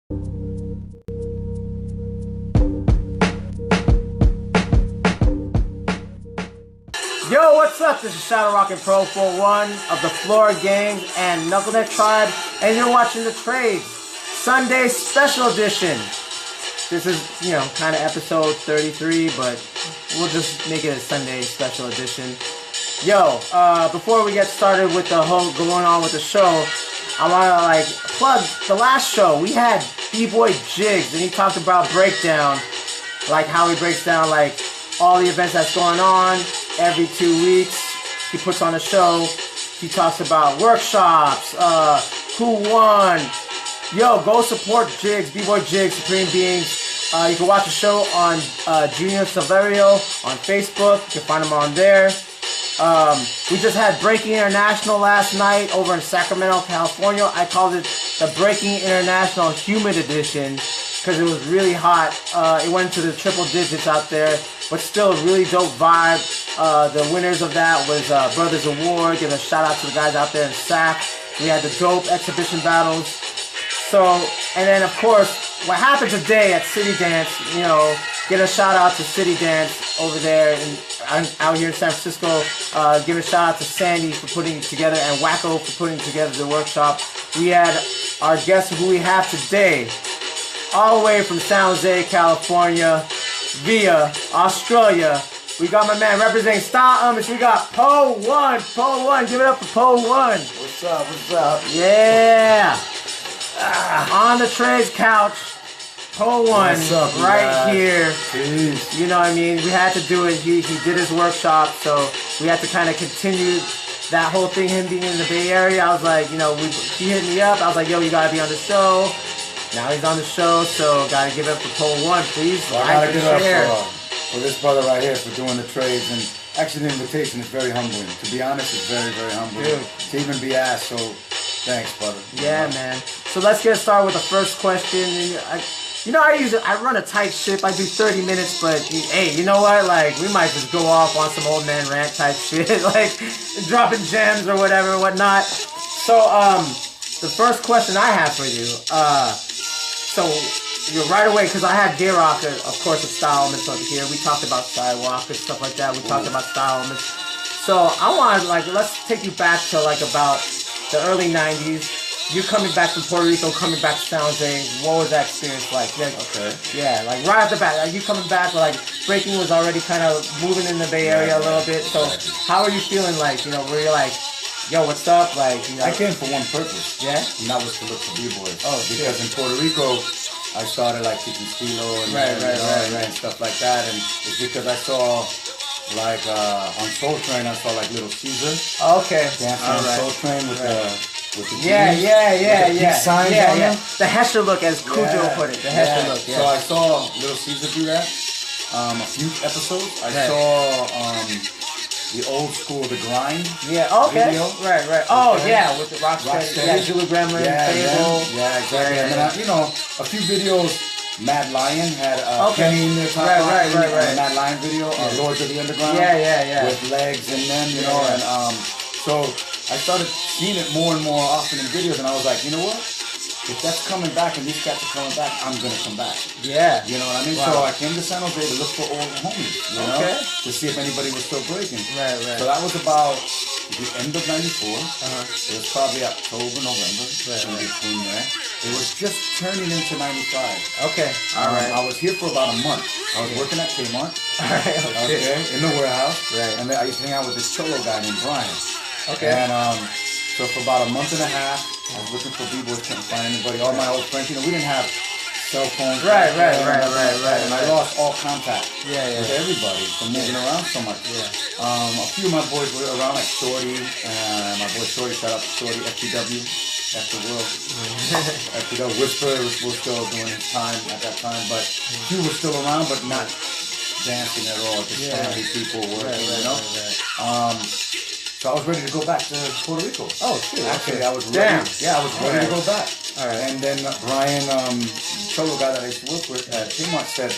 Yo, what's up? This is Shadow Rock and Profo One of the Flora Gang and Knuckleneck Tribe, and you're watching The Trades Sunday Special Edition. This is, kind of episode 33, but we'll just make it a Sunday Special Edition. Yo, before we get started with the whole going on with the show, I want to plug the last show. We had B-Boy Jigs, and he talked about breakdown, like how he breaks down all the events that's going on every 2 weeks. He puts on a show. He talks about workshops, who won. Yo, go support Jigs, B-Boy Jigs, Supreme Beings. You can watch the show on Junior Silverio on Facebook. You can find him on there. We just had Breaking International last night over in Sacramento, California. I called it the Breaking International Humid Edition because it was really hot. It went into the triple digits out there, but still a really dope vibe. The winners of that was Brothers Award. Give a shout out to the guys out there in Sac. We had the dope exhibition battles. So, and then of course, what happened today at City Dance, give a shout out to City Dance over there out here in San Francisco. Give a shout out to Sandy for putting it together and Wacko for putting together the workshop. We had our guest who we have today, all the way from San Jose, California, via Australia. We got my man representing Style Elements. We got Poe One. Poe One. Give it up for Poe One. What's up? What's up? Yeah. On the Trades couch. Poe One right here. Peace. You know what I mean? We had to do it. He did his workshop, so we had to kind of continue that whole thing, him being in the Bay Area. I was like, he hit me up. I was like, yo, you gotta be on the show. Now he's on the show, so gotta give it up for Poe One, please. Well, I gotta give it up for this brother right here for doing the trades. And actually, the invitation is very humbling. To be honest, it's very, very humbling. Dude. To even be asked, so thanks, brother. Yeah, man. So let's get started with the first question. I run a tight ship. I do 30 minutes, but hey, you know what? We might just go off on some old man rant type shit, dropping gems or whatnot. So, the first question I have for you, right away, because I had J-Rock, of course, of Style Elements over here. We talked about Skywalker, stuff like that. We talked about Style Elements. So I want to, let's take you back to, about the early 90s. You coming back from Puerto Rico, coming back to San Jose, what was that experience like? Okay. Yeah, right off the bat, you coming back, breaking was already kind of moving in the Bay Area a little bit. So how are you feeling, were you yo, what's up? I came for one purpose. Yeah? And that was to look for B-boys. Oh, because in Puerto Rico, I started kicking stilo and and stuff like that. And it's because I saw on Soul Train, I saw Little Caesar. Okay. Dancing on Soul Train with the yeah. Signs on them. The Hesher look, as Cujo put it. The Hesher look. Yeah. So I saw Little Caesar do that. A few episodes. I saw the old school, The Grind. Yeah. Okay. Video. Right. Oh yeah, with the Rocksteady. Yeah, Julie Gremlin. Yeah, exactly. And then a few videos. Mad Lion had Kenny in there talking right. Mad Lion video, Lords of the Underground. Yeah. With legs and them, and so I started seeing it more and more often in videos, and I was like, you know what? If that's coming back and these cats are coming back, I'm gonna come back. Yeah. You know what I mean? Wow. So I came to San Jose to look for old homies, to see if anybody was still breaking. Right. So that was about the end of '94. It was probably October, November, in between there. It was just turning into '95. Okay. All right. I was here for about a month. I was working at Kmart. All right. Okay. In the warehouse. Right. And then I used to hang out with this cholo guy named Brian. Okay. And so for about a month and a half, I was looking for B-boys, couldn't find anybody. All my old friends, we didn't have cell phones. Right. And I lost all contact with everybody from moving around so much. Yeah. A few of my boys were around, like Shorty, and my boy Shorty, shout out to Shorty, FTW, After World. FTW, Whisper was still doing his time at that time, but he was still around, but not dancing at all. Just family people working, So I was ready to go back to Puerto Rico. Oh, shit. Actually, I was ready. Yeah, I was ready to go back. All right. And then Brian, Cholo guy that I used to work with at Kmart said,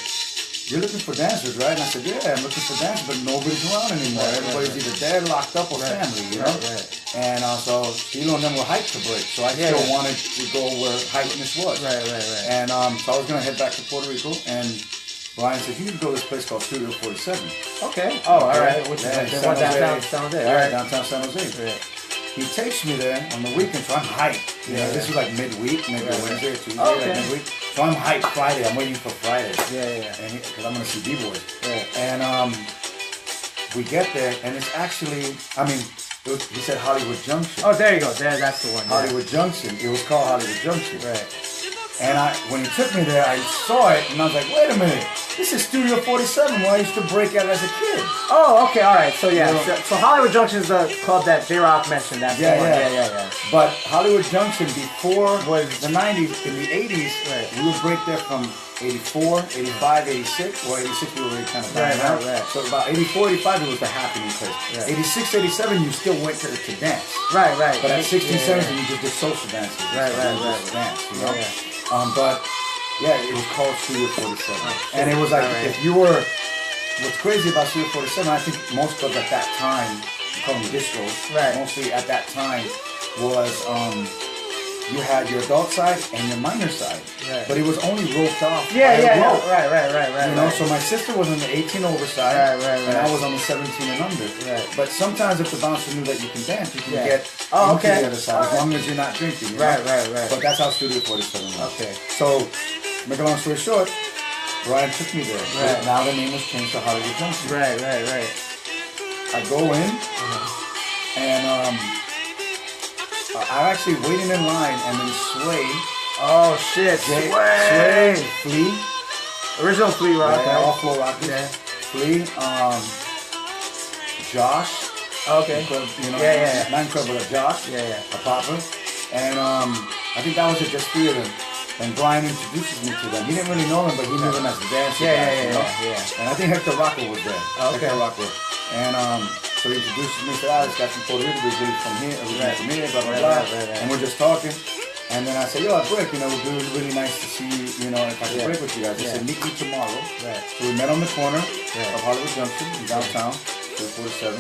you're looking for dancers, right? And I said, yeah, I'm looking for dancers, but nobody's around anymore. Everybody's either dead, locked up, or family, you know? And so Stilo and them were hyped to break, so I still wanted to go where hypeness was. And so I was going to head back to Puerto Rico, and Brian said, you need to go to this place called Studio 47. Okay. Oh, all right. Which is downtown San Jose. All right, downtown San Jose. He takes me there on the weekend, so I'm hyped. You know, this was like midweek, maybe Wednesday or Tuesday, like midweek. So I'm hyped Friday. I'm waiting for Friday. And because I'm gonna see B-Boys. And we get there, and it's actually, I mean, he said Hollywood Junction. Oh, there you go. That's the one. Hollywood Junction. It was called Hollywood Junction. And when he took me there, I saw it, and I was like, wait a minute. This is Studio 47 where I used to break out as a kid. Oh, okay, all right. So, yeah. So Hollywood Junction is the club that J-Rock mentioned. That's yeah. But Hollywood Junction before was the 90s. In the 80s, we would break there from 84, 85, 86. Well, 86 we were already kind of dying out. So about 84, 85 it was the happening place. 86, 87 you still went to dance. Right. But at 16, 17 you just did social dances. Dance, you know? But yeah, it was called Studio 47. And it was like, if you were, what's crazy about Studio 47, I think most clubs at that time, you call them discos, mostly at that time, was you had your adult side and your minor side. But it was only roped off. Right. You know, so my sister was on the 18 over side, and I was on the 17 and under. But sometimes if the bouncer knew that you can dance, you can get into the other side, as long as you're not drinking. You know? But that's how Studio 47 was. So, make a long story short, Brian took me there. Now the name was changed to Hollywood Junction. I go in, and I'm actually waiting in line, and then Sway. Oh shit! Sway, Flea, original Flea Rock, all Flow Rockers. Flea, Josh. Okay. You know, not Club, but Josh. A Papa, and I think that was it, just 3 of them. And Brian introduces me to them. He didn't really know them, but he knew them as the dancers. And I think Hector Rocco was there. Hector Rocco. And so he introduces me to this guy from Puerto Rico, he's really from here, blah, blah, blah. And we're just talking. And then I said, yo, I break, you know, it would be really nice to see, you know, if I can break with you guys. He said, meet me tomorrow. So we met on the corner of Hollywood Junction in downtown, 47.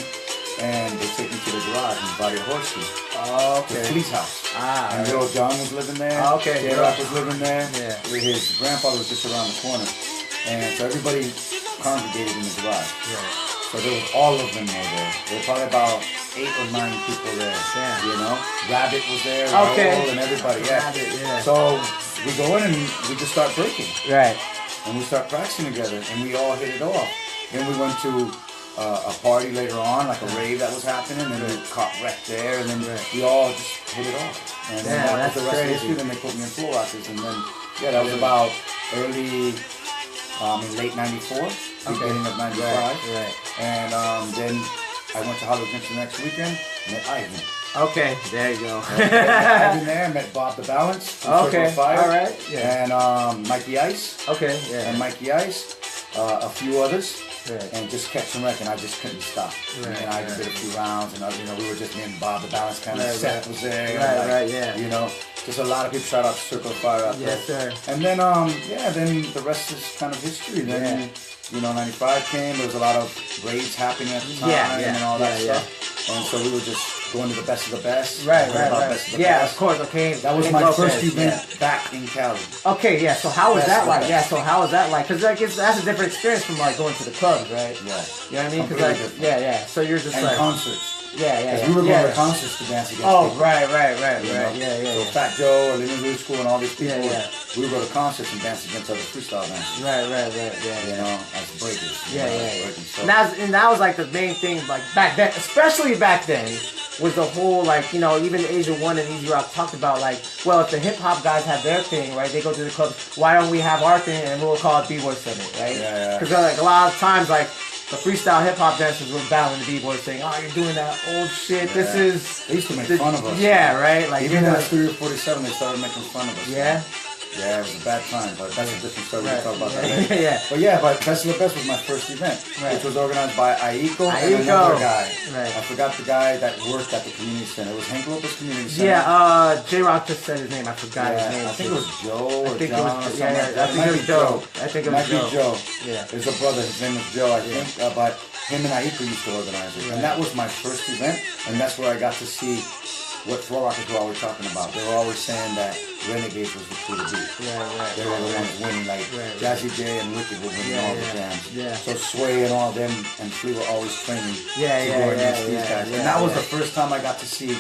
And they take me to the garage in Barrio Horsey. The police house. And little John was living there. J-Rock was living there. His grandfather was just around the corner. And so everybody congregated in the garage. So there was all of them there. There were probably about 8 or 9 people there. You know? Rabbit was there. Raul and everybody. So we go in and we just start breaking. And we start practicing together. And we all hit it off. Then we went to a party later on, like a rave that was happening, and we caught wreck there, and then we all just hit it off. And then that was the rest of the history. Then they put me in Flow Rockers, and then that was about early, in late '94, beginning of '95. And then I went to Hollywood Junction the next weekend, met Ivan. There you go. Met Ivan there, met Bob the Balance from Circle of Fire, and Mikey Ice. And Mikey Ice, a few others. And just kept some wreck, and I just couldn't stop. And I did a few rounds, and you know, we were just me and Bob the Balance kind of Seth was there. You know, just a lot of people. Shout out to Circle of Fire out there. And then then the rest is kind of history. Then you know, '95 came. There was a lot of raids happening at the time, and all that stuff. And so we were just going to the best of the best. Of course. That was my first event back in Cali. So how was that like? So how was that like? Because like that's a different experience from like going to the clubs, right? You know what I mean? Because So you're just and like concerts. Because we were going to concerts to dance against people. So Fat Joe, Living Room School, and all these people, we would go to concerts and dance against other freestyle dancers. You know, as breakers. And that was like the main thing, like back then, especially back then, was the whole like, you know, even Asia One and Easy Rock talked about like, well, if the hip hop guys have their thing, right, they go to the clubs, why don't we have our thing and we'll call it B-Boy Summit, right? Because like a lot of times, like, the freestyle hip hop dancers were battling the B-boys saying, oh, you're doing that old shit, this is... They used to make fun of us. Like, even at Studio 47, they started making fun of us. Yeah, it was a bad time, but that's a different story. We'll talk about that later. Yeah. But yeah, Best of the Best was my first event, which was organized by Aiko and Aiko. another guy. Right. I forgot the guy that worked at the community center. It was Hank Lopez Community Center. Yeah, J-Rock just said his name. I forgot his name. I think it was Joe or John or something yeah, like that. I think it was Joe. I think it was Joe. Yeah. There's a brother, his name was Joe, I think, but him and Aiko used to organize it. And that was my first event, and that's where I got to see what floor rockers were always talking about. They were always saying that Renegades was the crew to beat. Right. They were the ones winning, like Jazzy J and Wicked were winning all the jams. Yeah. So Sway and all them and Flea were always training to go against these guys. And that was the first time I got to see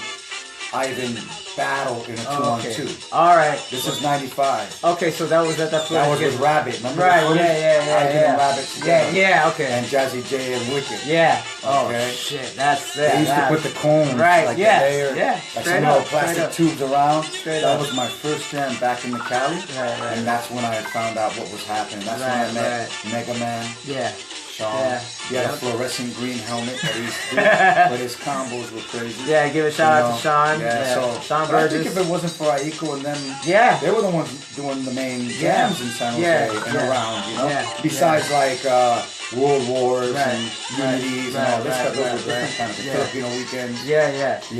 Ivan battle in a 2-on-2. All right. This is 95. Okay, so that was at that That was with Rabbit. Remember right, the Ivan and Rabbit together. Yeah, okay. And Jazzy J and Wicked. Yeah. Oh, okay. shit. That's that. They used to put the cones, like the layer, like some little plastic tubes around. That was my first jam back in the Cali. And that's when I found out what was happening. That's when I met Mega Man. Yeah. Sean. He had a fluorescent green helmet that he used to do, but his combos were crazy. Yeah, give a shout out to Sean. So Sean but I Burgess. think if it wasn't for Aiko and them, they were the ones doing the main jams in San Jose and around, you know. Besides like World Wars and Unities and all this stuff, those were different kind of Filipino weekends. You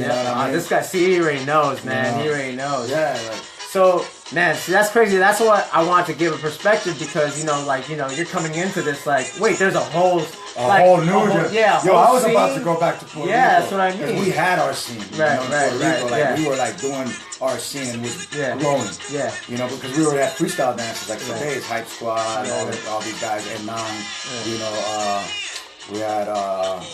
know what I mean? This guy, see, he already knows, man. He already knows. Yeah. So, man, see, that's crazy. That's what I want to give a perspective because, you're coming into this like, wait, there's a whole new Yo, I was about to go back to Puerto Rico. Yeah, that's what I mean. We had our scene. Right. We were like doing our scene and was growing. Yeah. You know, because we already had freestyle dances like today's Hype Squad and all these guys, Enan, we had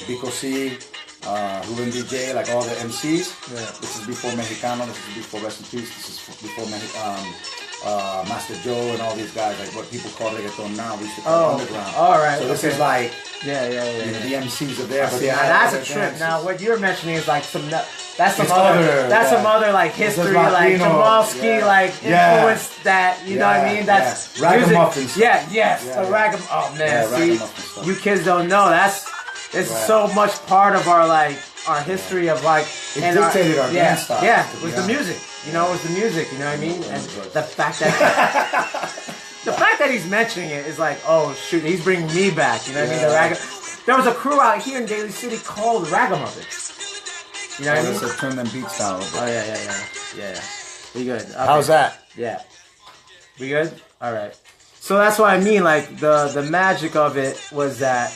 Bico C. Ruben DJ, like all the MCs. This is before Mexicano, this is before Rest in Peace, this is before Master Joe and all these guys, like what people call reggaeton now, we used to call underground. All right. So this is like, the MCs are there. But now that's a trip. Dances. Now what you're mentioning is like some other like history, like Jamalski, like influence that, you know what I mean? That's ragamuffin stuff. Oh man, see, you kids don't know, it's so much part of our history of like it dictated our dance style. Yeah, it was the music. You know, it was the music, you know what I mean? And the fact that he's mentioning it is like, oh shoot, he's bringing me back, you know what I mean? There was a crew out here in Daly City called Ragamuffins. You know what I mean? So turn them beats down a little bit. Oh yeah. We good. Okay. How's that? Yeah. We good? Alright. So that's what I mean, like the magic of it was that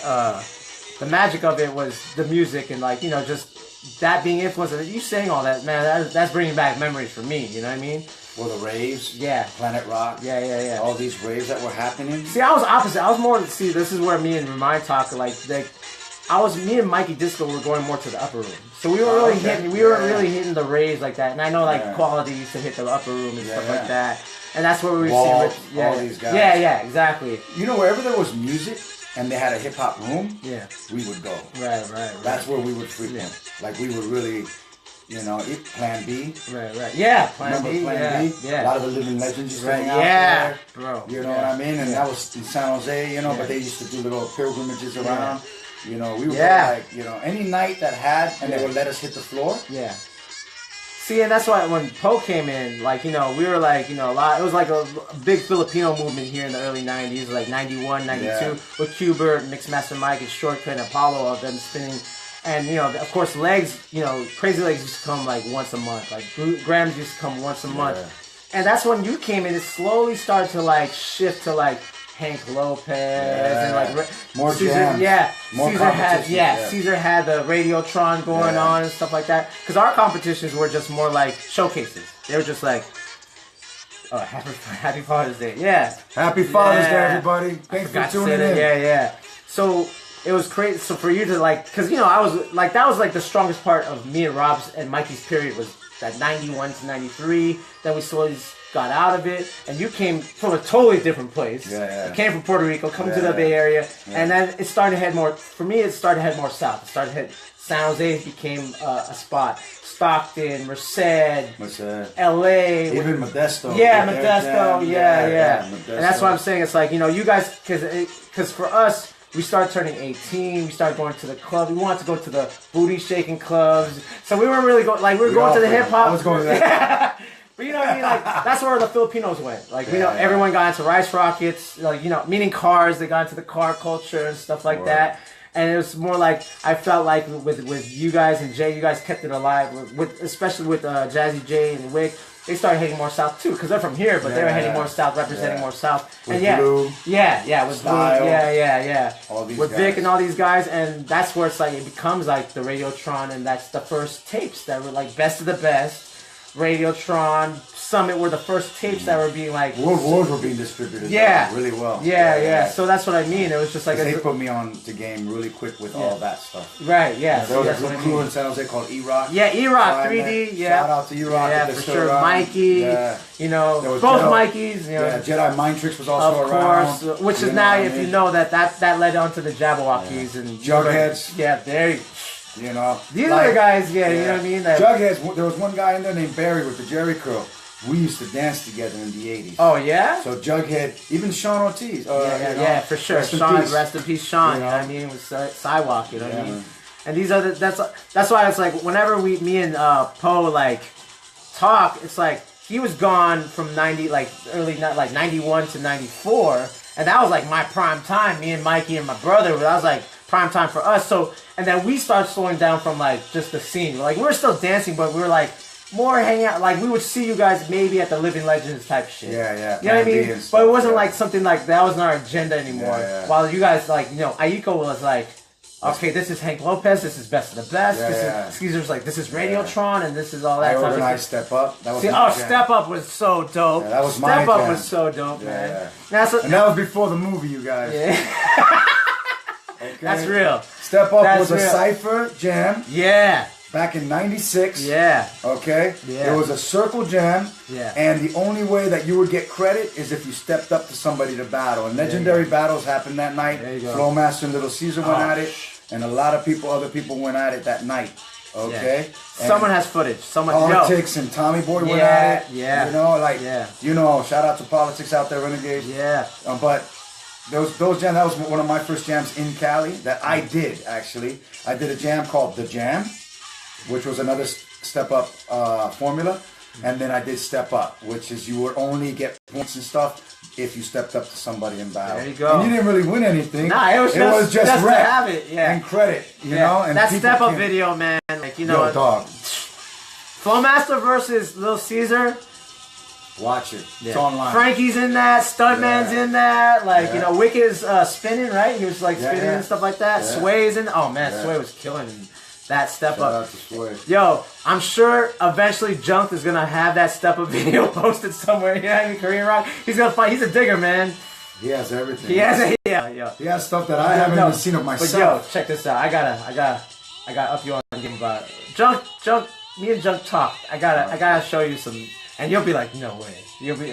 the magic of it was the music and like, just that being influenced. You saying all that, man, that's bringing back memories for me, you know what I mean? Well, the raves, Planet Rock, all these raves that were happening. See, I was opposite. I was more, this is where me and Remind talk, me and Mikey Disco were going more to the upper room. So we were really hitting the raves like that. And I know like Quality used to hit the upper room and stuff like that. And that's where we would see all these guys. Yeah, exactly. You know, wherever there was music and they had a hip hop room, we would go. Right. That's where we would frequent. Like we would really, eat Plan B. Right. Yeah, Plan B. Plan B? Yeah. A lot of the living legends used to hang out there. Bro. You know what I mean? And that was in San Jose, but they used to do little pilgrimages around. We would go like, any night that had, and they would let us hit the floor. Yeah. See, and that's why when Poe came in, like, we were like, a lot, it was like a big Filipino movement here in the early 90s, like 91, 92, with Qbert, Mixmaster Mike, and Shortcut, and Apollo, of them spinning. And, of course, Legs, Crazy Legs used to come like once a month. Like, Grams used to come once a month. And that's when you came in, it slowly started to like shift to like Hank Lopez and like more Caesar, jams. More Caesar had the Radiotron going on and stuff like that. Because our competitions were just more like showcases. They were just like, oh, happy Father's Day, Happy Father's Day, everybody. Thanks for tuning in. Yeah. So it was crazy. So for you to like, because I was like, that was like the strongest part of me and Rob's and Mikey's period was that 91 to 93. Then we slowly got out of it, and you came from a totally different place. You came from Puerto Rico, coming to the Bay Area, and then it started to head more. For me, it started to head more south. It started to head San Jose became a spot. Stockton, Merced, LA, even Modesto. Modesto. And that's what I'm saying. It's like you guys, because for us, we started turning 18. We started going to the club. We wanted to go to the booty shaking clubs. So we weren't really going. Like we were going to the hip hop. I was going to that. But you know what I mean? Like, that's where the Filipinos went. Like, you know, everyone got into rice rockets, like, you know, meaning cars. They got into the car culture and stuff like that. And it was more like, I felt like with you guys and Jay, you guys kept it alive. Especially with Jazzy Jay and Wick, they started heading more south too, because they're from here, but they were heading more south, representing more south. With and Blue, with Style, Blue, all these with guys. Vic and all these guys, and that's where it's like it becomes like the Radiotron, and that's the first tapes that were like best of the best. Radiotron, Summit were the first tapes that were being like World Wars were being distributed really well. So that's what I mean. It was just like they put me on the game really quick with all that stuff. Right, there was a crew in San Jose called E-Rock. Yeah, E-Rock 3D. Shout out to E-Rock. Yeah, for sure. Mikey. You know, both Mikeys. You know, Jedi Mind Tricks was also around. Of course, which is now, if you know that led on to the Jabberwockies and Jugheads. Yeah, there you. You know, these are the guys. You know what I mean. Jugheads. There was one guy in there named Barry with the Jerry curl. We used to dance together in the 80s. Oh, yeah? So Jughead, even Sean Ortiz. For sure. Rest in peace, Sean. You know what I mean? With Sidewalk, you know what I mean? And these are that's why it's like, whenever me and Poe, like, talk, it's like, he was gone from 91 to 94, and that was like my prime time, me and Mikey and my brother, that was like prime time for us. So, and then we started slowing down from like just the scene. Like, we were still dancing, but we were like, more hanging out, like we would see you guys maybe at the Living Legends type shit. You know what I mean? But it wasn't like something like that wasn't our agenda anymore. While you guys, like, you know, Aiko was like, okay, this is Hank Lopez, this is Best of the Best. Skeezer's like, this is Radiotron, and this is all that. I organized Step Up. That was Step Up was so dope. That was my Step Up was so dope, man. And that was before the movie, you guys. Okay. That's real. Step Up was a cypher jam. Back in '96. Okay. It was a circle jam. And the only way that you would get credit is if you stepped up to somebody to battle. And legendary battles happened that night. Flowmaster and Little Caesar went at it, and a lot of other people went at it that night. Okay. Someone has footage. Politics and Tommy Boy went at it. You know, like shout out to Politics out there, Renegades. But those jams, that was one of my first jams in Cali that I did actually. I did a jam called The Jam, which was another Step Up formula. And then I did Step Up, which is you would only get points and stuff if you stepped up to somebody in battle. There you go. And you didn't really win anything. Nah, it was just rep to have it, and credit, you know? And that Step Up video, man, like, you know. Dog. Flowmaster versus Little Caesar. Watch it. It's online. Frankie's in that. Stuntman's in that. Like, you know, Wick is spinning, right? He was like spinning and stuff like that. Sway's in. Oh, man, Sway was killing that Step Shout Up. out to Sway. Yo, I'm sure eventually Junk is gonna have that Step Up video posted somewhere. You know what I mean? Korean Rock. He's gonna find. He's a digger, man. He has everything. He has He has stuff that I haven't even seen of myself. But yo, check this out. I gotta up you on game about it. Junk. Me and Junk talk. I gotta show you some, and you'll be like, no way.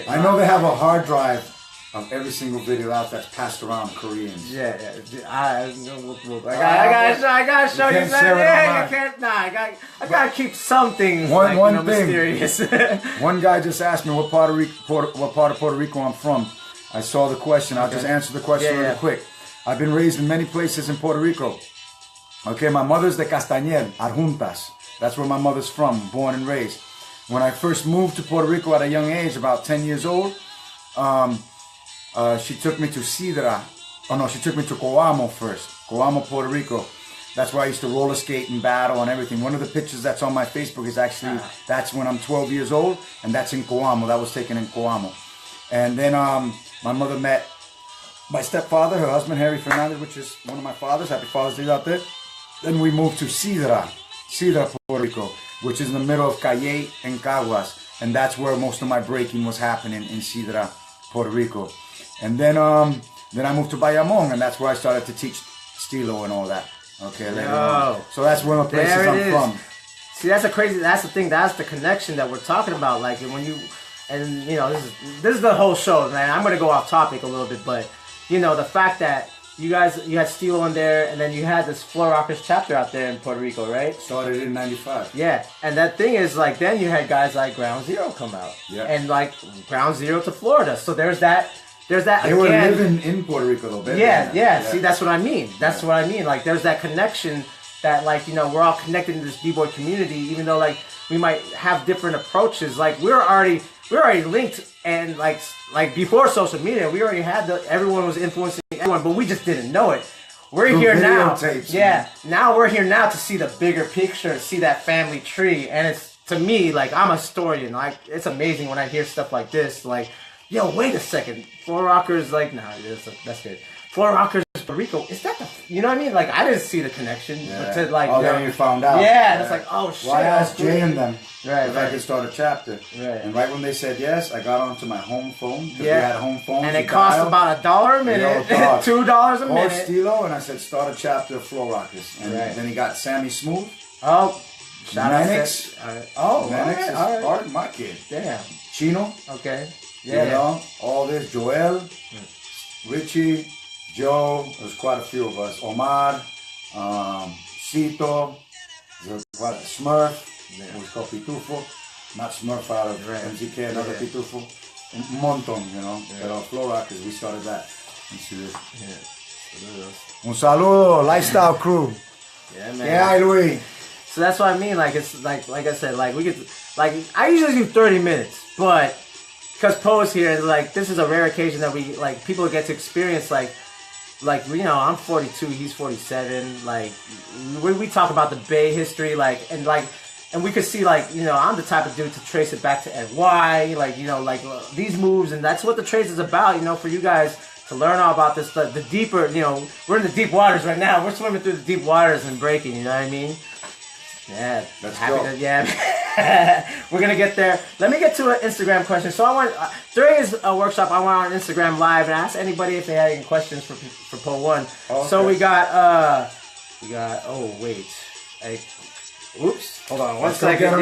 I know they have a hard drive of every single video out that's passed around Koreans. I gotta show you that. You can't. Nah, I gotta keep some things mysterious. One guy just asked me what part of Puerto Rico I'm from. I saw the question. I'll just answer the question really quick. I've been raised in many places in Puerto Rico. Okay, my mother's de Castañer, Adjuntas. That's where my mother's from, born and raised. When I first moved to Puerto Rico at a young age, about 10 years old, she took me to Sidra. Oh no, she took me to Coamo first. Coamo, Puerto Rico. That's where I used to roller skate and battle and everything. One of the pictures that's on my Facebook is actually, that's when I'm 12 years old, and that's in Coamo. That was taken in Coamo. And then my mother met my stepfather, her husband, Harry Fernandez, which is one of my fathers. Happy Father's Day out there. Then we moved to Sidra, Puerto Rico, which is in the middle of Calle and Caguas. And that's where most of my breaking was happening, in Sidra, Puerto Rico. And then I moved to Bayamon, and that's where I started to teach stilo and all that. Okay, later on. So that's one of the places I'm from. See, that's the thing, that's the connection that we're talking about. Like, when you, and you know, this is the whole show, man. I'm gonna go off topic a little bit, but you know, the fact that you had Stilo in there, and then you had this Floor Rockers chapter out there in Puerto Rico, right? Started in '95. Yeah, and that thing is, like, then you had guys like Ground Zero come out. And like Ground Zero to Florida. So there's that they were living in Puerto Rico though, baby. See, that's what I mean. That's what I mean. Like, there's that connection that, like, you know, we're all connected in this B-boy community, even though, like, we might have different approaches. Like we're already linked, and like before social media, we already had everyone was influencing everyone, but we just didn't know it. We're Through here now. videotapes, Yeah, now we're here now to see the bigger picture, and see that family tree, and it's, to me, like, I'm a historian. Like, it's amazing when I hear stuff like this. Like, yo, wait a second. Floor Rockers, like, nah, that's good. Floor Rockers, Puerto Rico, is that the, you know what I mean? Like, I didn't see the connection. Yeah. But to, like, oh, then you found out. Yeah, and it's like, oh, shit. Well, I asked Jay and them if I could start a chapter. Right. And right when they said yes, I got onto my home phone. Yeah. We had home phones. And it cost about $1 a minute, $2 a minute. Stilo, and I said, start a chapter of Floor Rockers. And then he got Sammy Smooth. Oh, shout out Manix. Oh, Manix is all right. part of my kid. Damn. Chino. Okay. Yeah. You know, all this. Joel, Richie, Joe. There's quite a few of us. Omar, Cito, Smurf. It was called Pitufo. Not Smurf out of MZK, another Pitufo. Un montón, you know. Pero Floor Rockers, we started that. Let's see this. Un saludo, Lifestyle Crew. Yeah, man. Yeah, Luis. So that's what I mean. Like, it's like I said, like, we get, like, I usually do 30 minutes, but because Poe's here, and like, this is a rare occasion that we, like, people get to experience, like, you know, I'm 42, he's 47, like, we talk about the Bay history, like, and we could see, like, you know, I'm the type of dude to trace it back to NY, like, you know, like, these moves, and that's what the trades is about, you know, for you guys to learn all about this, the deeper, you know, we're in the deep waters right now, we're swimming through the deep waters and breaking, you know what I mean? Yeah, let's go. Yeah, we're gonna get there. Let me get to an Instagram question. So I want during his workshop, I went on Instagram Live and asked anybody if they had any questions for Poe One. Okay. So we got oh wait, oops, hold on one second.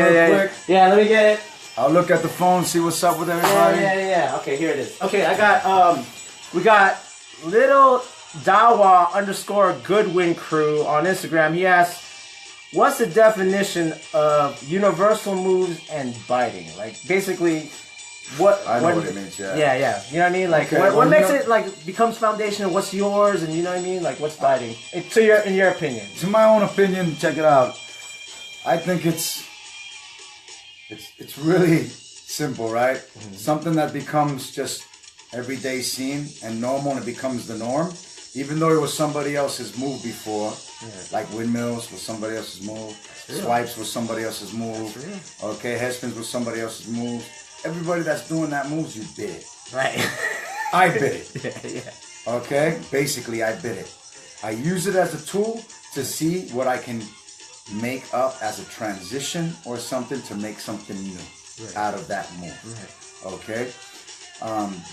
Yeah, let me get it. I'll look at the phone, see what's up with everybody. Yeah. Okay, here it is. Okay, I got we got little Dawa _ Goodwin Crew on Instagram. He asked, what's the definition of universal moves and biting? Like, basically, what... I know what it means, yeah. Yeah. You know what I mean? Like, okay, what makes it, like, becomes foundational? What's yours? And you know what I mean? Like, what's biting? In your opinion. To my own opinion, check it out. I think it's really simple, right? Mm-hmm. Something that becomes just everyday scene and normal, and it becomes the norm. Even though it was somebody else's move before, like windmills was somebody else's move, swipes was somebody else's move, okay, headspins was somebody else's move. Everybody that's doing that moves, you bid it. Right. I bid it. Yeah. Okay? Basically, I bid it. I use it as a tool to see what I can make up as a transition or something to make something new out of that move. Right. Okay?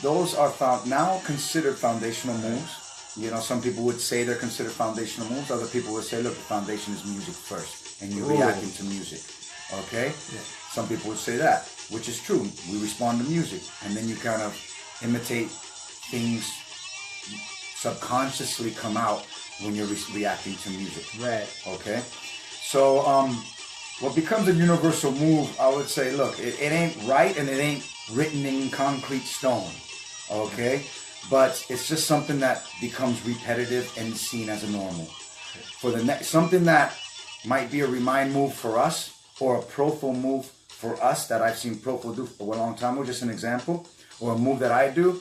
Those are now considered foundational moves. You know, some people would say they're considered foundational moves. Other people would say, look, the foundation is music first, and you're reacting to music. Okay? Yeah. Some people would say that, which is true. We respond to music, and then you kind of imitate things subconsciously come out when you're reacting to music. Right. Okay? So, what becomes a universal move, I would say, look, it ain't right, and it ain't written in concrete stone. Okay? But it's just something that becomes repetitive and seen as a normal. For the next, something that might be a remind move for us, or a Profo move for us that I've seen Profo do for a long time ago, just an example, or a move that I do.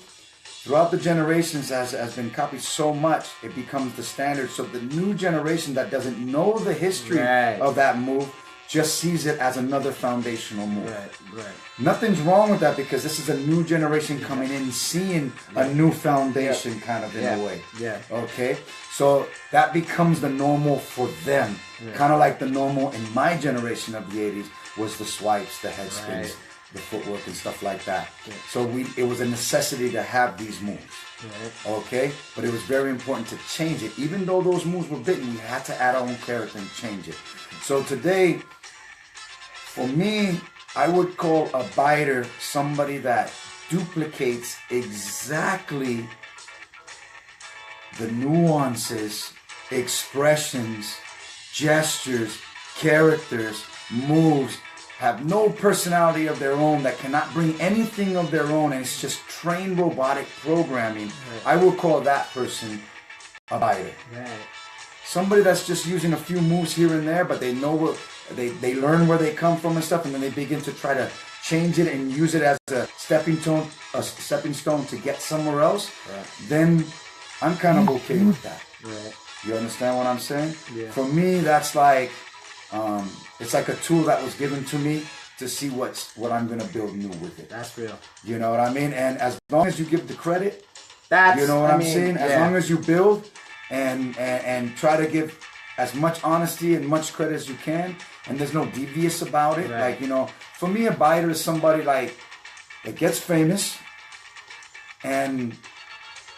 Throughout the generations has been copied so much, it becomes the standard. So the new generation that doesn't know the history of that move just sees it as another foundational move. Right. Nothing's wrong with that, because this is a new generation coming in, seeing a new foundation kind of in a way. Yeah. Okay? So that becomes the normal for them. Kind of like the normal in my generation of the 80s was the swipes, the head spins, the footwork and stuff like that. So it was a necessity to have these moves. Okay? But it was very important to change it. Even though those moves were bitten, we had to add our own character and change it. So today, for me, I would call a biter somebody that duplicates exactly the nuances, expressions, gestures, characters, moves, have no personality of their own, that cannot bring anything of their own, and it's just trained robotic programming. I will call that person a biter. Somebody that's just using a few moves here and there, but they know what they learn where they come from and stuff, and then they begin to try to change it and use it as a stepping stone to get somewhere else. Right. Then I'm kind of okay with that. Right. You understand what I'm saying? Yeah. For me, that's like it's like a tool that was given to me to see what I'm gonna build new with it. That's real. You know what I mean? And as long as you give the credit, That's, you know what I I'm mean, saying? As long as you build and try to give as much honesty and much credit as you can, and there's no devious about it. Right. Like, you know, for me, a biter is somebody like that gets famous, and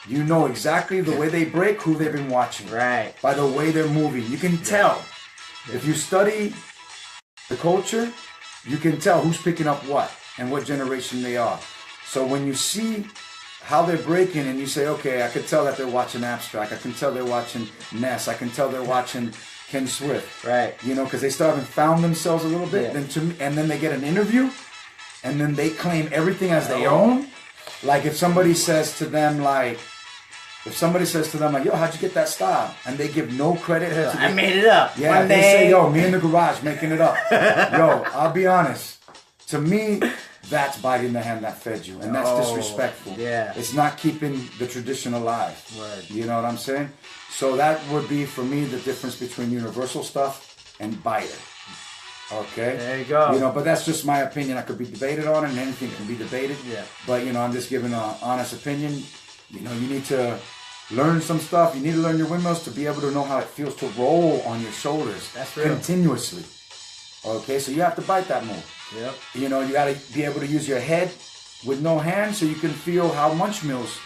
you know exactly the way they break, who they've been watching. Right. By the way they're moving. You can tell. Yeah. If you study the culture, you can tell who's picking up what and what generation they are. So when you see how they're breaking and you say, okay, I can tell that they're watching Abstract. I can tell they're watching Ness. I can tell they're watching Ken Swift. Right. You know, because they start and found themselves a little bit. Yeah. Then to me, and then they get an interview, and then they claim everything as their own. Like if somebody says to them, like, yo, how'd you get that style? And they give no credit. I made it up. Yeah, One they day. say, yo, me in the garage making it up. Yo, I'll be honest. To me, that's biting the hand that fed you. And that's disrespectful. Yeah. It's not keeping the tradition alive. Word. You know what I'm saying? So that would be, for me, the difference between universal stuff and biter. Okay? There you go. You know, but that's just my opinion. I could be debated on it, and anything can be debated. Yeah. But, you know, I'm just giving an honest opinion. You know, you need to learn some stuff. You need to learn your windmills to be able to know how it feels to roll on your shoulders. That's real. Continuously. Okay, so you have to bite that move. Yep. You know, you got to be able to use your head with no hands so you can feel how munch mills,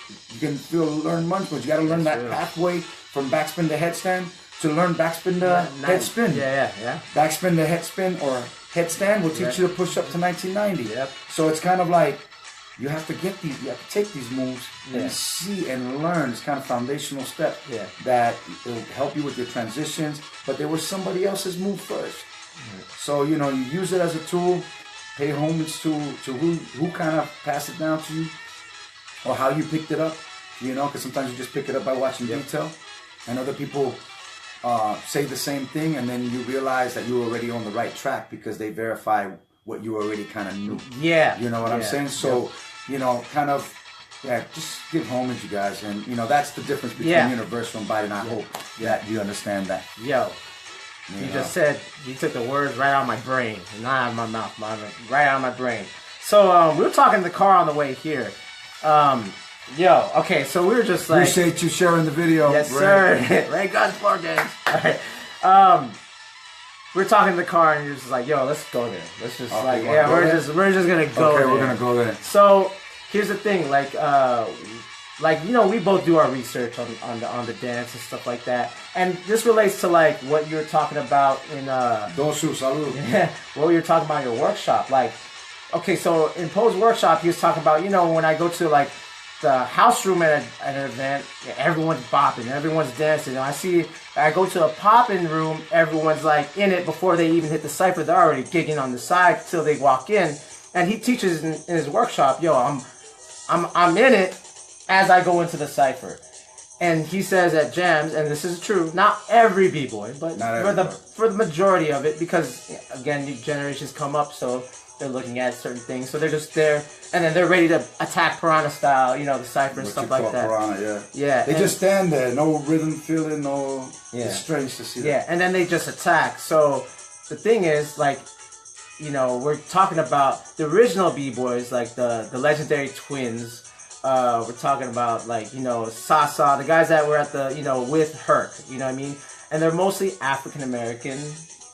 learn munch mills. You got to learn that pathway from backspin to headstand to learn backspin to headspin. Yeah. Backspin to headspin or headstand will teach you to push up to 1990. Yep. So it's kind of like, you have to get these, you have to take these moves and see and learn. It's kind of foundational step that will help you with your transitions, but there was somebody else's move first. So, you know, you use it as a tool, pay homage to who kind of passed it down to you or how you picked it up, you know, because sometimes you just pick it up by watching detail, and other people say the same thing, and then you realize that you were already on the right track because they verify what you already kind of knew. Yeah. You know what I'm saying? So, you know, kind of, just give homage, you guys. And, you know, that's the difference between universal and bite, and I hope that you understand that. Yo, you just said, you took the words right out of my brain, not out of my mouth, right out of my brain. So, we were talking in the car on the way here. Yo, okay, so we were just like... Appreciate you sharing the video. Yes, sir. Ray Guns, Floor Games. All right. We're talking in the car, and you're just like, "Yo, let's go there. Let's just we're just gonna go. Okay, there. we're gonna go there." So here's the thing, like you know, we both do our research on the dance and stuff like that, and this relates to like what you were talking about in what you were talking about in your workshop. Like, okay, so in Poe's workshop, he was talking about, you know, when I go to like the house room at an event, everyone's bopping, everyone's dancing. And I go to a popping room, everyone's like in it before they even hit the cypher. They're already gigging on the side till they walk in. And he teaches in his workshop, yo, I'm in it as I go into the cypher. And he says at jams, and this is true, not every b-boy, but for the majority of it, because again, new generations come up, so they're looking at certain things, so they're just there, and then they're ready to attack Piranha style, you know, the cypher and stuff like that. Piranha, they just stand there, no rhythm feeling, no. It's strange to see that. Yeah, and then they just attack. So the thing is, like, you know, we're talking about the original b-boys, like the legendary twins. We're talking about, like, you know, Sasa, the guys that were at the, you know, with Herc, you know what I mean? And they're mostly African American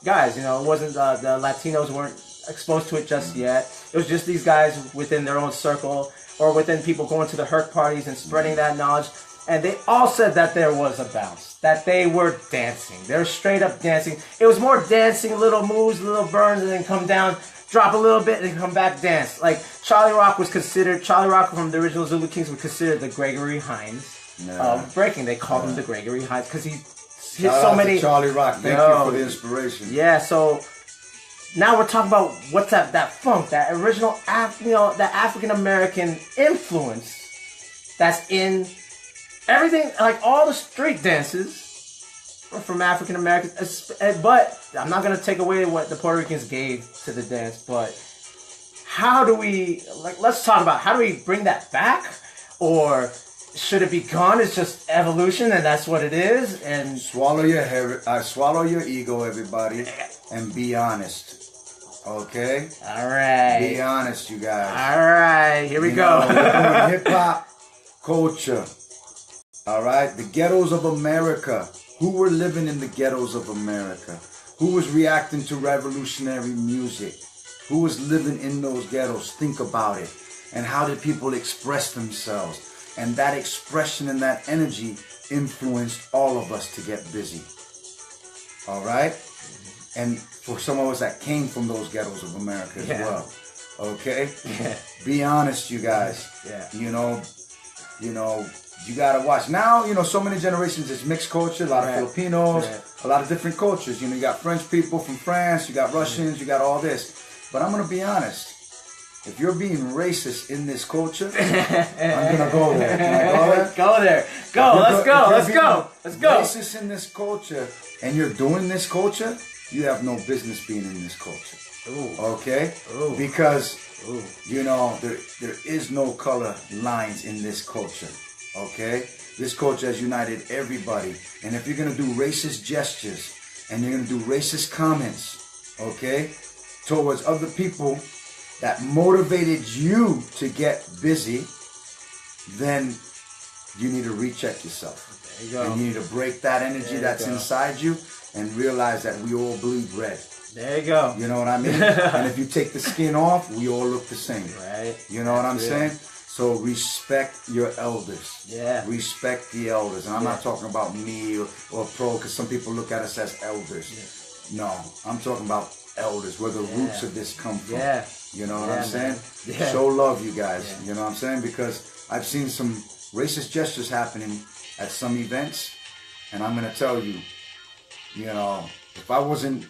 guys. You know, it wasn't the Latinos weren't exposed to it just yet. It was just these guys within their own circle or within people going to the Herc parties and spreading that knowledge. And they all said that there was a bounce, that they were dancing. They were straight up dancing. It was more dancing, little moves, little burns, and then come down, drop a little bit, and then come back, dance. Like Charlie Rock from the original Zulu Kings was considered the Gregory Hines of breaking. They called him the Gregory Hines because he hit so many. Charlie Rock, thank you for the inspiration. Yeah, so now we're talking about what's that funk, that original, that African American influence that's in everything, like all the street dances from African Americans, but I'm not gonna take away what the Puerto Ricans gave to the dance. But how do we let's talk about how do we bring that back, or should it be gone? It's just evolution, and that's what it is. And swallow your ego, everybody, and be honest. Okay. All right. Be honest, you guys. All right. Here we go. Hip hop culture. All right. The ghettos of America. Who were living in the ghettos of America? Who was reacting to revolutionary music? Who was living in those ghettos? Think about it. And how did people express themselves? And that expression and that energy influenced all of us to get busy. All right? And for some of us that came from those ghettos of America as well. Okay? Yeah. Be honest, you guys. Yeah. You know, you gotta watch. Now, so many generations, it's mixed culture, a lot of Filipinos, a lot of different cultures. You got French people from France, you got Russians, you got all this. But I'm gonna be honest. If you're being racist in this culture, I'm gonna go there. Can I go there? Go there. Go. Let's go. Let's go. Let's go. Racist in this culture, and you're doing this culture, you have no business being in this culture. Ooh. Okay? Ooh. Because Ooh. there is no color lines in this culture. Okay? This culture has united everybody. And if you're gonna do racist gestures and you're gonna do racist comments, okay, towards other people that motivated you to get busy, then you need to recheck yourself. There you go. And you need to break that energy that's inside you and realize that we all bleed red. There you go. You know what I mean? And if you take the skin off, we all look the same. Right. You know what I'm saying? So respect your elders. Yeah. Respect the elders. And I'm not talking about me or Pro, because some people look at us as elders. Yeah. No, I'm talking about elders, where the roots of this come from. Yeah. You know what I'm saying? Yeah. Show love, you guys. Yeah. You know what I'm saying? Because I've seen some racist gestures happening at some events, and I'm gonna tell you, if I wasn't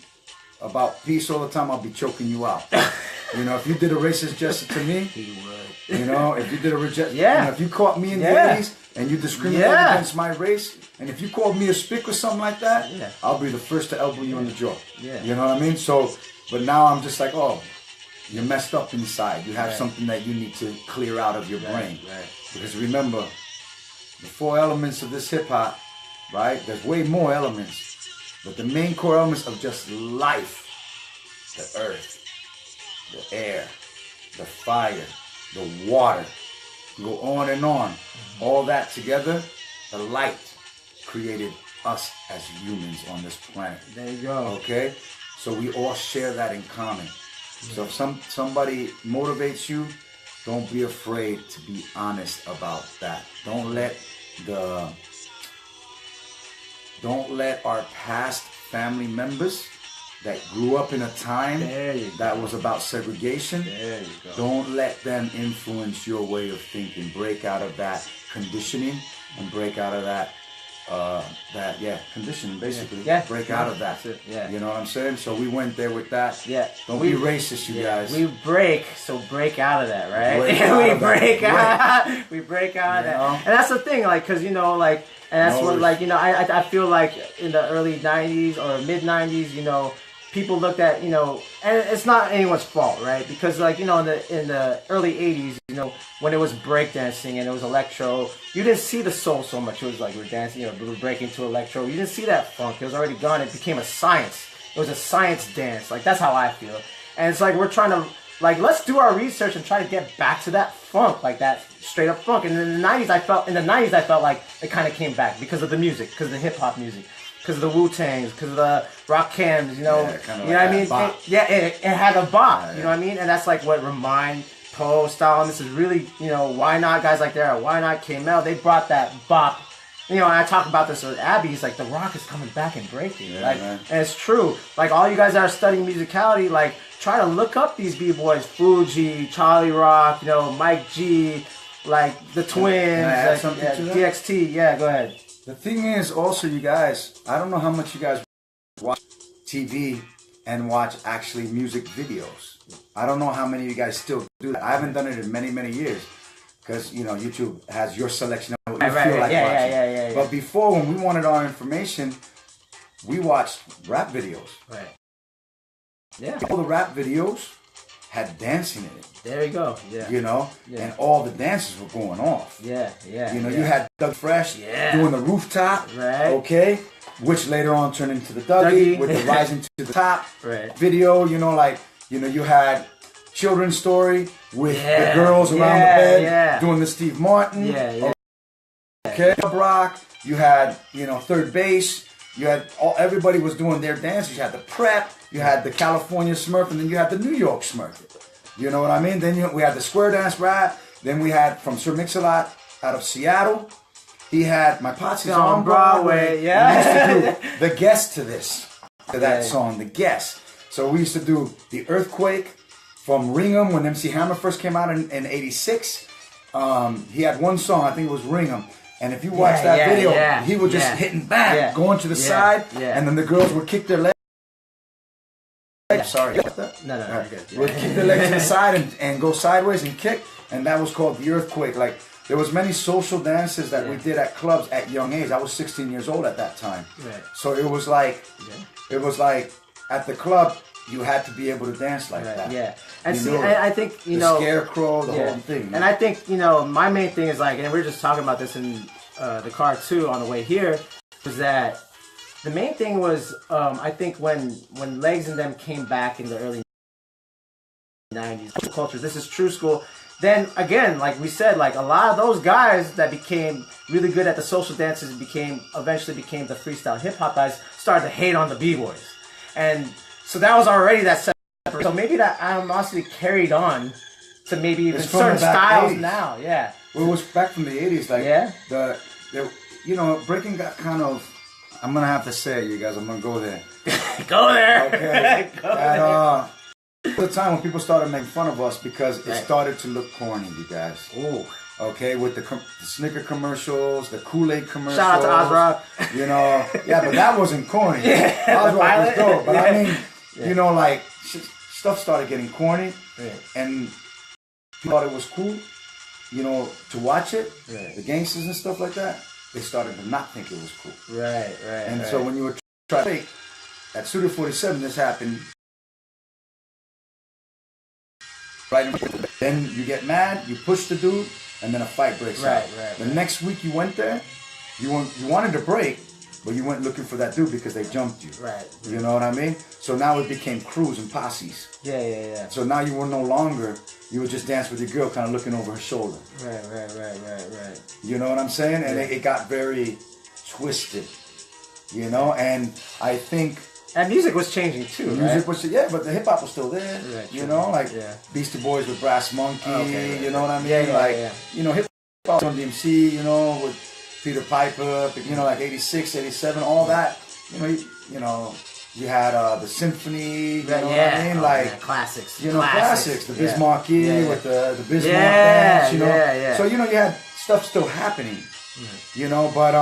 about peace all the time, I'll be choking you out. If you did a racist gesture to me, He would. if you did a reject, if you caught me in the 80s and you discriminated against my race, and if you called me a spick or something like that, I'll be the first to elbow you in the jaw. Yeah. You know what I mean? So, but now I'm just like, oh, you're messed up inside. You have something that you need to clear out of your brain. Right. Because remember, the 4 elements of this hip hop, right? There's way more elements. But the main core elements of just life, the earth, the air, the fire, the water, go on and on. All that together, the light created us as humans on this planet. There you go. Okay? So we all share that in common. So if somebody motivates you, don't be afraid to be honest about that. Don't let our past family members that grew up in a time that was about segregation, don't let them influence your way of thinking. Break out of that conditioning and break out of that conditioning, basically. Break out of that. You know what I'm saying? So we went there with that. Don't be racist, you guys. We break out of that, right? We break out of that. And that's the thing, because, and that's what, I feel like in the early 90s or mid 90s, people looked at, and it's not anyone's fault, right? Because in the early 80s, when it was breakdancing and it was electro, you didn't see the soul so much. It was like we're dancing, we're breaking to electro. You didn't see that funk. It was already gone. It became a science. It was a science dance. That's how I feel. And it's like we're trying to, let's do our research and try to get back to that funk, that straight up funk. And in the 90s, I felt like it kind of came back because of the music, because of the hip hop music. Because of the Wu-Tangs, because of the Rock Cams, you know what I mean? It had a bop, you know what I mean? And that's what Remind, Poe style, and this is really, Why Not, guys like that, Why Not, K-Mel, they brought that bop. And I talk about this with Abby, he's like, the rock is coming back and breaking. And it's true. All you guys that are studying musicality, try to look up these B-boys, Fuji, Charlie Rock, Mike G, the Twins, DXT, go ahead. The thing is also, you guys, I don't know how much you guys watch TV and watch actually music videos. I don't know how many of you guys still do that. I haven't done it in many, many years because, YouTube has your selection of what you feel like watching. But before, when we wanted our information, we watched rap videos. Right. Yeah. All the rap videos had dancing in it. There you go. Yeah. You know, and all the dances were going off. Yeah. Yeah. You know, yeah. you had Doug Fresh doing the rooftop. Right. Okay. Which later on turned into the Dougie with the Rising to the Top video. You know, like, you know, you had Children's Story with the girls around the bed doing the Steve Martin. Okay. Rock. You had, you know, Third Base. You had everybody was doing their dances. You had the Prep. You had the California Smurf, and then you had the New York Smurf. You know what I mean? Then we had the Square Dance Rap. Then we had from Sir Mix-a-Lot out of Seattle. He had My Potsy's on Broadway. Yeah. We used to do the guest to that song, the guest. So we used to do the Earthquake from Ringham when MC Hammer first came out in '86. He had one song, I think it was Ringham. And if you watch that video, he was just hitting back, going to the side, and then the girls would kick their legs. Sorry about that. No, right. Good. Would kick their legs to the side and go sideways and kick, and that was called the Earthquake. Like, there was many social dances that we did at clubs at young age. I was 16 years old at that time. Right. So it was like at the club, you had to be able to dance like that. Yeah. And I think, you know, the scarecrow, the whole thing. And I think, you know, my main thing is like, and we were just talking about this in the car too on the way here, was that the main thing was, I think when Legs and them came back in the early 90s, cultures, this is true school. Then again, like we said, like a lot of those guys that became really good at the social dances eventually became the freestyle hip hop guys, started to hate on the b-boys. And so that was already that separate. So maybe that animosity carried on to maybe even certain styles 80s. Now. Yeah. Well, it was back from the 80s. Like the you know, breaking got kind of, I'm going to have to say it, you guys. I'm going to go there. Go there. Okay. At the time when people started making fun of us because it started to look corny, you guys. Ooh. Okay, with the Snicker commercials, the Kool-Aid commercials. Shout out to Ozrock. You know, but that wasn't corny. Ozrock was dope. But I mean, you know, like, stuff started getting corny. And people thought it was cool, you know, to watch it. The gangsters and stuff like that, they started to not think it was cool. Right. And so when you were trying to fake, at Studio 47, this happened. Right. Then you get mad, you push the dude, and then a fight breaks out. The next week you went there, you wanted to break, but you went looking for that dude because they jumped you. You know what I mean? So now it became crews and posses. Yeah. So now you were no longer, you would just dance with your girl kind of looking over her shoulder. Right. You know what I'm saying? And it got very twisted, you know? And I think... And music was changing too, Music was, but the hip hop was still there. You know, like Beastie Boys with Brass Monkey, you know what I mean? You know, hip hop on DMC, you know, with Peter Piper, you know, like 86, 87, all that. You know, you had the Symphony, you know what I mean? Like classics. You know, classics. The Bismarcky with the Bismarck dance, you know. So, you know, you had stuff still happening, you know, but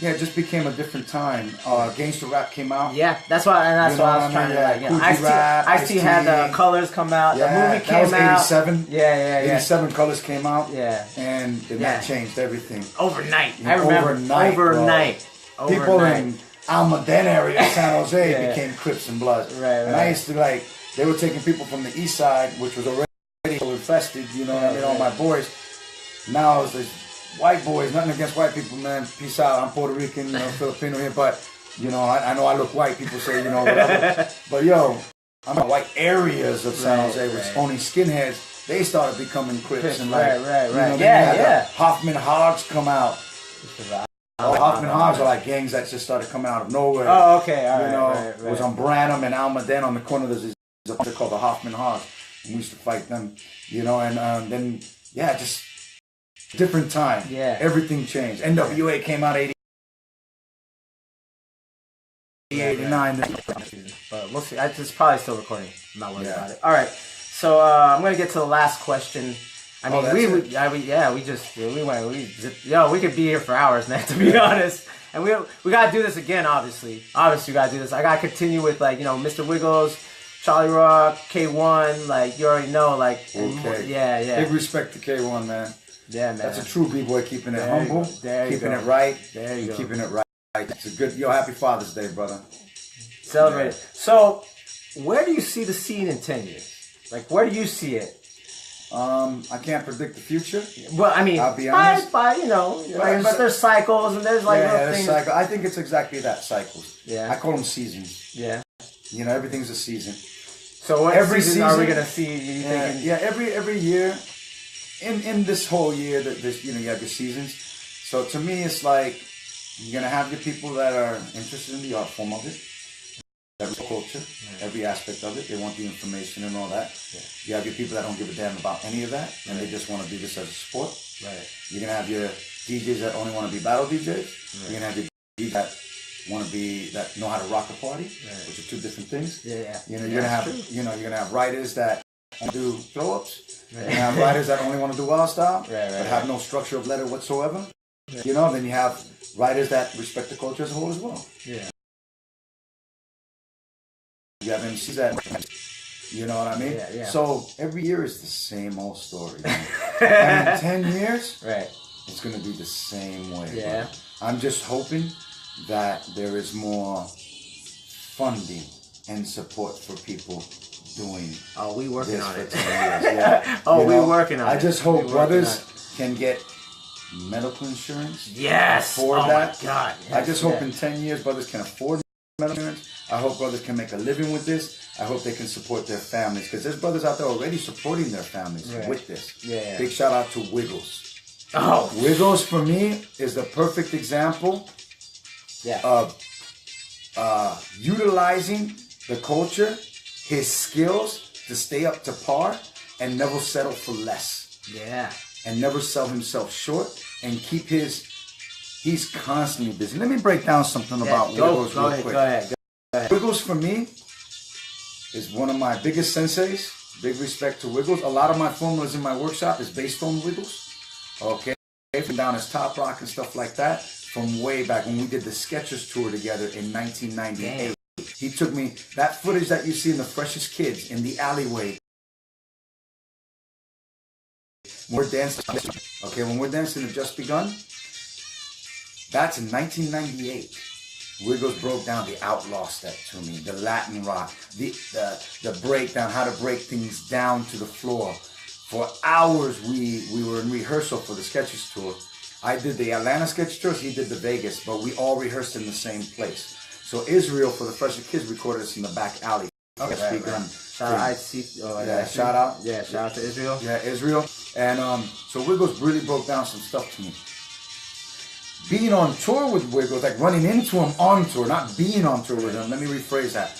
it just became a different time. Gangster rap came out. Yeah, that's why I was trying to like. Ice-T had the Colors come out. The movie came out. That was 87. Yeah. 87 Colors came out. Yeah. And that changed everything. Overnight. I remember. Overnight. People in Almaden area of San Jose became Crips and Bloods. Right. And I used to like, they were taking people from the east side, which was already infested, you know what I mean, all my boys. Now it's this white boys, nothing against white people, man. Peace out. I'm Puerto Rican, you know, Filipino here, but you know, I know I look white. People say, you know, whatever. But yo, I'm in white areas of San Jose with only skinheads. They started becoming Crips and like, you know, the Hoffman Hogs come out. Hoffman Hogs are like gangs that just started coming out of nowhere. Oh, okay, all right. You know, it was on Branham and Almaden on the corner. There's a place called the Hoffman Hogs, and we used to fight them. You know, and then just. Different time. Yeah. Everything changed. NWA came out 89. But we'll see. It's probably still recording. I'm not worried about it. All right. So I'm gonna get to the last question. I mean, we could be here for hours, man. To be honest, and we gotta do this again. Obviously, we gotta do this. I gotta continue with like Mr. Wiggles, Charlie Rock, K1. Like you already know. Like Big respect to K1, man. Yeah, man. That's a true b-boy, keeping it humble, keeping it right, keeping it right. It's a good, happy Father's Day, brother. Celebrate it. So, where do you see the scene in 10 years? Like, where do you see it? I can't predict the future. Well, I mean, I'll be honest. There's cycles and there's like little things. Cycle. I think it's exactly that, cycles. Yeah. I call them seasons. Yeah. Everything's a season. So what every season are we gonna see? Every year, in this whole year that you have your seasons. So to me, it's like you're gonna have your people that are interested in the art form of it. Every culture, every aspect of it. They want the information and all that. Yeah. You have your people that don't give a damn about any of that, and they just want to do this as a sport. Right. You're going to have your DJs that only want to be battle DJs. Right. You're going to have your DJs that want to that know how to rock a party, which are two different things. Yeah. You're going to have, you're going to have writers that do throw-ups. Right. You're going to have writers that only want to do wild style, but have no structure of letter whatsoever. Right. Then you have writers that respect the culture as a whole as well. Yeah. You have MCs that, you know what I mean? Yeah. So every year is the same old story. And in 10 years, it's going to be the same way. Yeah. Bro. I'm just hoping that there is more funding and support for people doing. Oh, we working on it. 10 years. Yeah. We working on it. I just hope brothers can get medical insurance. Yes. Afford that. My God. Yes. I just hope in 10 years brothers can afford medical insurance. I hope brothers can make a living with this. I hope they can support their families, because there's brothers out there already supporting their families with this. Yeah. Big shout out to Wiggles. Oh. Wiggles for me is the perfect example of utilizing the culture, his skills to stay up to par and never settle for less. Yeah. And never sell himself short and keep he's constantly busy. Let me break down something about Wiggles real quick. Go ahead. Wiggles for me is one of my biggest senseis. Big respect to Wiggles. A lot of my formulas in my workshop is based on Wiggles. Okay, from down his Top Rock and stuff like that, from way back when we did the Skechers tour together in 1998. Damn. He took me, that footage that you see in the Freshest Kids in the alleyway. We're dancing. Okay, when we're dancing to Just Begun, that's in 1998. Wiggles broke down the outlaw step to me, the Latin rock, the breakdown, how to break things down to the floor. For hours we were in rehearsal for the Skechers tour. I did the Atlanta Skechers tour, he did the Vegas, but we all rehearsed in the same place. So Israel, for the Freshest Kids, recorded us in the back alley. Okay, shout out to Israel. Yeah, Israel. And so Wiggles really broke down some stuff to me. Being on tour with Wiggles, like running into him on tour, not being on tour with him. Let me rephrase that.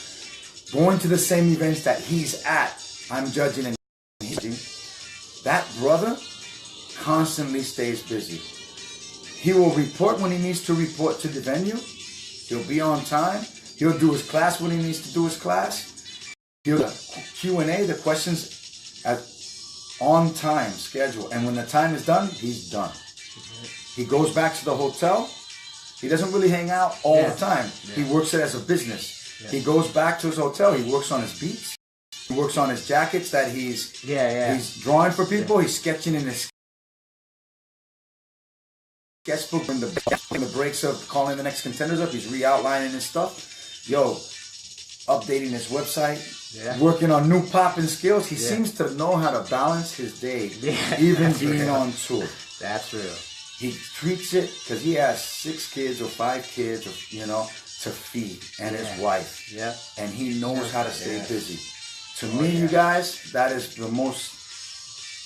Going to the same events that he's at, I'm judging and judging. That brother constantly stays busy. He will report when he needs to report to the venue. He'll be on time. He'll do his class when he needs to do his class. He'll do Q&A, the questions at on time schedule. And when the time is done, he's done. He goes back to the hotel. He doesn't really hang out all the time. He works it as a business. He goes back to his hotel. He works on his beats. He works on his jackets that he's drawing for people. He's sketching in his sketchbook in the breaks of calling the next contenders up. He's re-outlining his stuff. Updating his website. Working on new popping skills. He seems to know how to balance his day, even being on tour. That's real. He treats it, because he has 6 kids or 5 kids, to feed, and his wife. Yeah. And he knows how to stay busy. To me, you guys, that is the most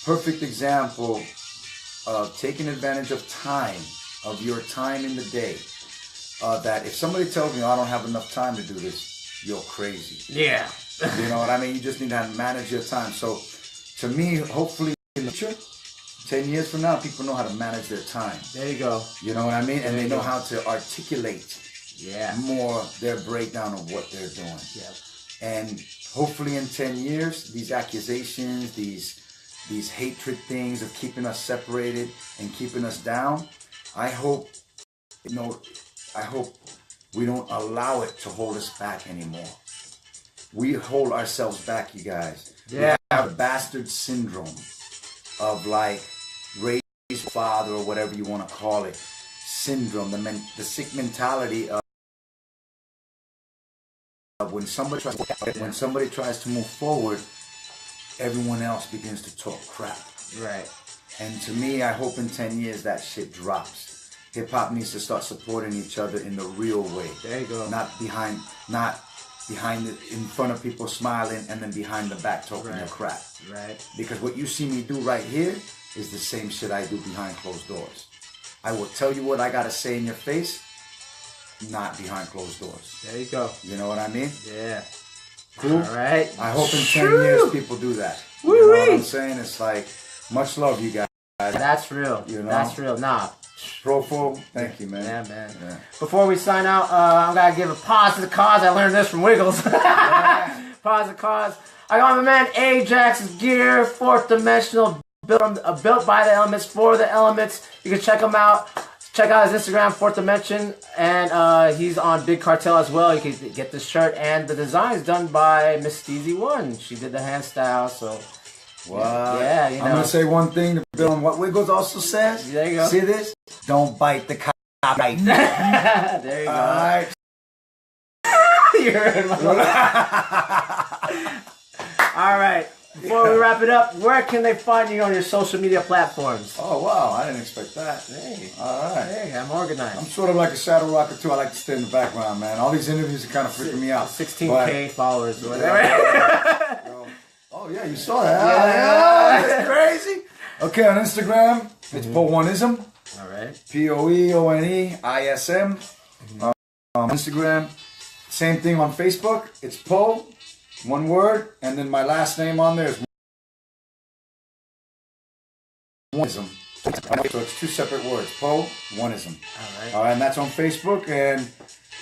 perfect example of taking advantage of time, of your time in the day. That if somebody tells me, I don't have enough time to do this, you're crazy. Yeah. You know what I mean? You just need to manage your time. So, to me, hopefully in the future, 10 years from now, people know how to manage their time. There you go. You know what I mean? And they know how to articulate more their breakdown of what they're doing. Yeah. And hopefully in 10 years, these accusations, these hatred things of keeping us separated and keeping us down, I hope we don't allow it to hold us back anymore. We hold ourselves back, you guys. Yeah. We have a bastard syndrome of like raised father or whatever you want to call it. syndrome, the sick mentality of when somebody tries to move forward, everyone else begins to talk crap. Right. And to me, I hope in 10 years that shit drops. Hip hop needs to start supporting each other in the real way. There you go. Not behind in front of people smiling and then behind the back talking their crap. Right. Because what you see me do right here is the same shit I do behind closed doors. I will tell you what I gotta say in your face, not behind closed doors. There you go. You know what I mean? Yeah. Cool? All right. I hope in 10 years people do that. Woo-wee. You know what I'm saying? It's like, much love, you guys. That's real. You know? That's real. Nah. Profo, thank you, man. Yeah, man. Yeah. Before we sign out, I'm going to give a pause to the cause. I learned this from Wiggles. Pause the cause. I got my man Ajax's gear, fourth dimensional, built by the elements, for the elements. You can check him out. Check out his Instagram, Fourth Dimension, and he's on Big Cartel as well. You can get this shirt, and the design is done by Miss Steezy One. She did the hand style, so... Wow. Yeah, you know. I'm going to say one thing to build on what Wiggles also says. There you go. See this? Don't bite the copyright. There you go. All right. You heard my All right. Before we wrap it up, where can they find you on your social media platforms? Oh, wow. I didn't expect that. Hey. All right. Hey, I'm organized. I'm sort of like a shadow rocker, too. I like to stay in the background, man. All these interviews are kind of freaking me out. 16K followers or whatever. Oh, yeah, you saw that. Yeah. That's crazy. Okay, on Instagram, it's Poe Oneism. All right. POEONEISM. Instagram. Same thing on Facebook. It's Poe, one word, and then my last name on there is Oneism. So it's two separate words. Poe Oneism. All right, and that's on Facebook. And,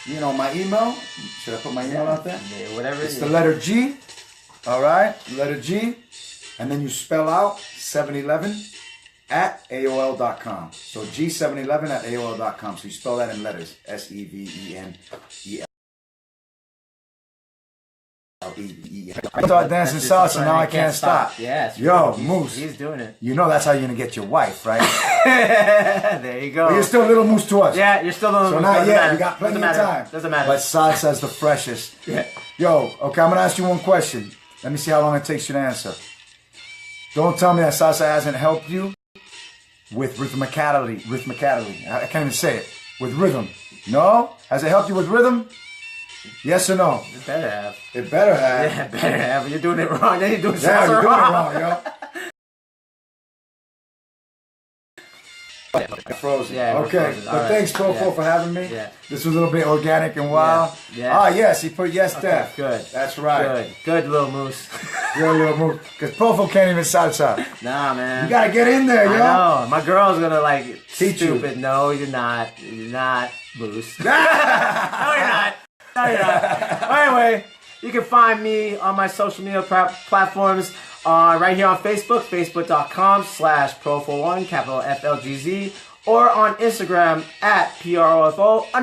you know, my email. Should I put my email out there? Yeah, whatever. It's the letter G. All right, letter G, and then you spell out 711 at AOL.com. So G711 at AOL.com. So you spell that in letters. SEVENELE. I started dancing salsa, now I can't stop. Yeah, yo, Moose. He's doing it. You know that's how you're going to get your wife, right? There you go. But you're still a little Moose to us. Yeah, you're still a little so Moose. So not Doesn't yet. matter. You got plenty of time. Doesn't matter. But salsa's the freshest. Yeah. Yo, okay, I'm going to ask you one question. Let me see how long it takes you to answer. Don't tell me that salsa hasn't helped you with rhythmicality. I can't even say it. With rhythm. No? Has it helped you with rhythm? Yes or no? It better have. It better have. Yeah, it better have. You're doing it wrong. Then you're doing salsa you're doing wrong. it wrong, yo. Frozen. Yeah, okay. frozen. But right. thanks, Profo, for having me. Yeah. This was a little bit organic and wild. Yeah. Ah, yes, he put yes there. Good. That's right. Good little Moose. Good little move. Because Profo can't even salsa. Nah, man. You gotta get in there, yo. I know. My girl's gonna like teach stupid. you. No, you're not. You're not Moose. No, you're not. No, you're not. Anyway, you can find me on my social media platforms. Right here on Facebook, facebook.com/Profo One, capital FLGZ, or on Instagram at PROFO_FLGZ.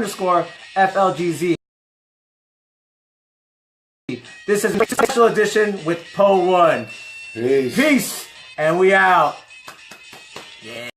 This is a special edition with Poe One. Peace. Peace, and we out. Yeah.